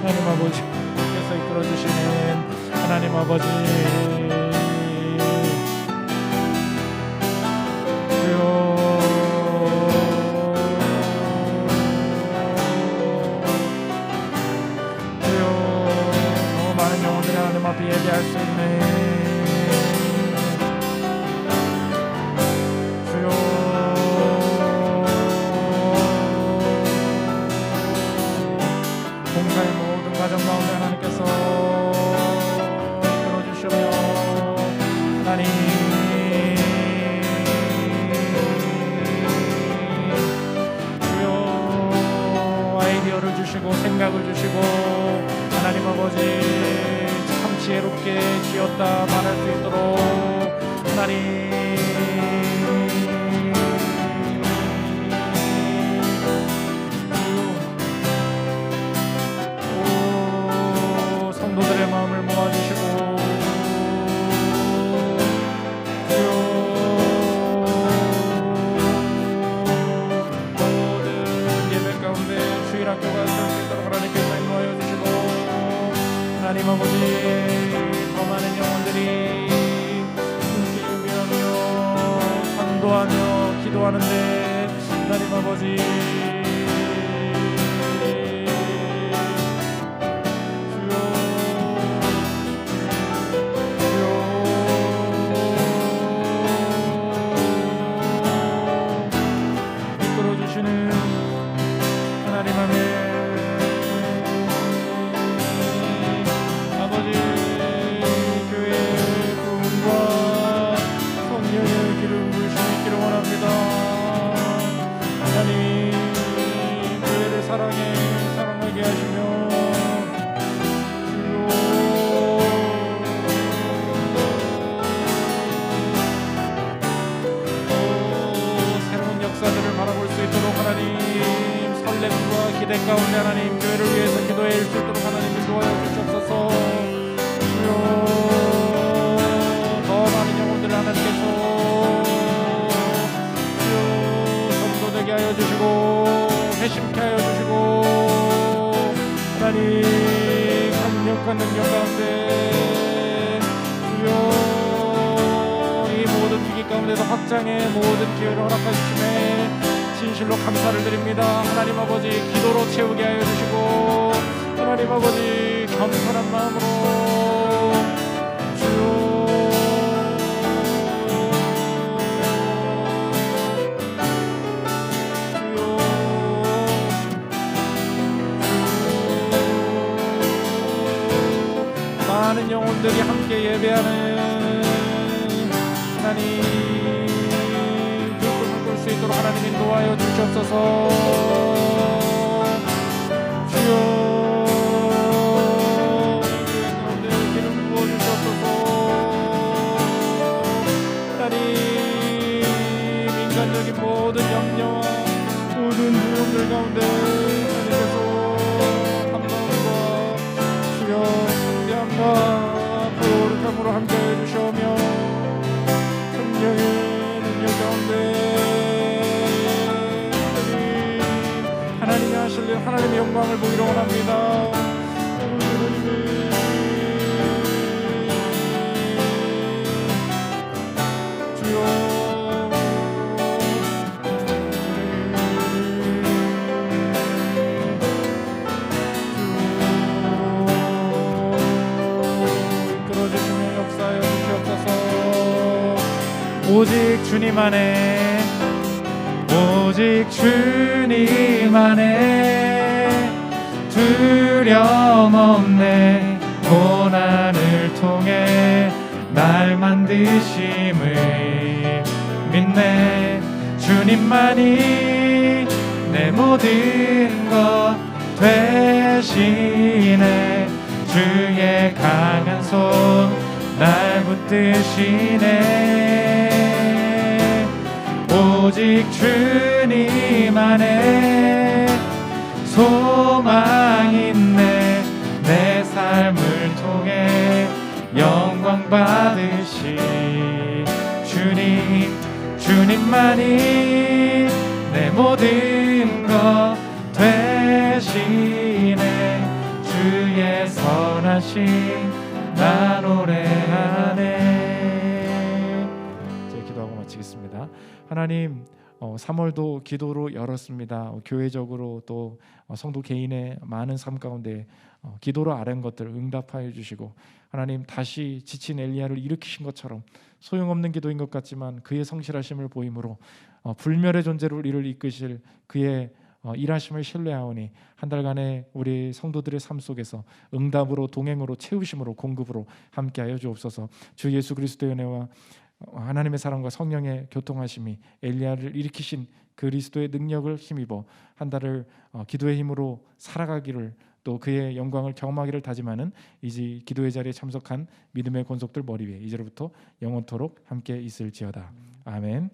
하나님 아버지께서 이끌어주시는 하나님 아버지 앞에 예배할 수 있네. 주여, 공사의 모든 가정 가운데 하나님께서 이끌어주시며 하나님 주여, 아이디어를 주시고 생각을 주시고 하나님 아버지 지혜롭게 지었다 말할 수 있도록 하나님 성도들의 마음을 모아주시고 모든 예배 가운데 주일학교가 될 수 있도록 하나님께서 인도하여 주시고 하나님 아버지 더 많은 영혼들이 함께 예배하며 산도하며 기도하는데 하나님 아버지 이끌어주시는 하나님 아멘. 아버지 교회 가운데서 확장의 모든 기회를 허락하시심에 진실로 감사를 드립니다. 하나님 아버지, 기도로 채우게 하여 주시고 하나님 아버지, 겸손한 마음으로 주여 많은 영혼들이 함께 예배하는 하나님 그 꿈을 꿀 수 있도록 하나님 인도하여 주시옵소서. 주여 교회 가운데 기름 부어 주시옵소서. 하나님 인간적인 모든 염려와 모든 두려움들 가운데 하나님께서 감사함과 주여 숭배함과 거룩함으로 함께해 주시오며 성령의 능력 가운데 하나님이 하실 일, 하나님의 영광을 보기로 원합니다. 주여 이끌어주시며 역사하여 주시옵소서. 오직 주님 안에, 오직 주님 안에 두려움 없네. 고난을 통해 날 만드심을 믿네. 주님만이 내 모든 것 되시네. 주의 강한 손 날 붙드시네. 오직 주님 안에 소망 있네. 내 삶을 통해 영광 받으시 주님, 주님만이 내 모든 것 되시네. 주의 선하심 나 노래하네. 이제 기도하고 마치겠습니다. 하나님, 3월도 기도로 열었습니다. 교회적으로 또 성도 개인의 많은 삶 가운데 기도로 아뢰는 것들 응답하여 주시고, 하나님 다시 지친 엘리야를 일으키신 것처럼 소용없는 기도인 것 같지만 그의 성실하심을 보임으로 불멸의 존재로 우리를 이끄실 그의 일하심을 신뢰하오니 한 달간의 우리 성도들의 삶 속에서 응답으로, 동행으로, 채우심으로, 공급으로 함께하여 주옵소서. 주 예수 그리스도의 은혜와 하나님의 사랑과 성령의 교통하심이 엘리야를 일으키신 그리스도의 능력을 힘입어 한 달을 기도의 힘으로 살아가기를, 또 그의 영광을 경험하기를 다짐하는 이제 기도의 자리에 참석한 믿음의 권속들 머리 위에 이제로부터 영원토록 함께 있을지어다. 아멘.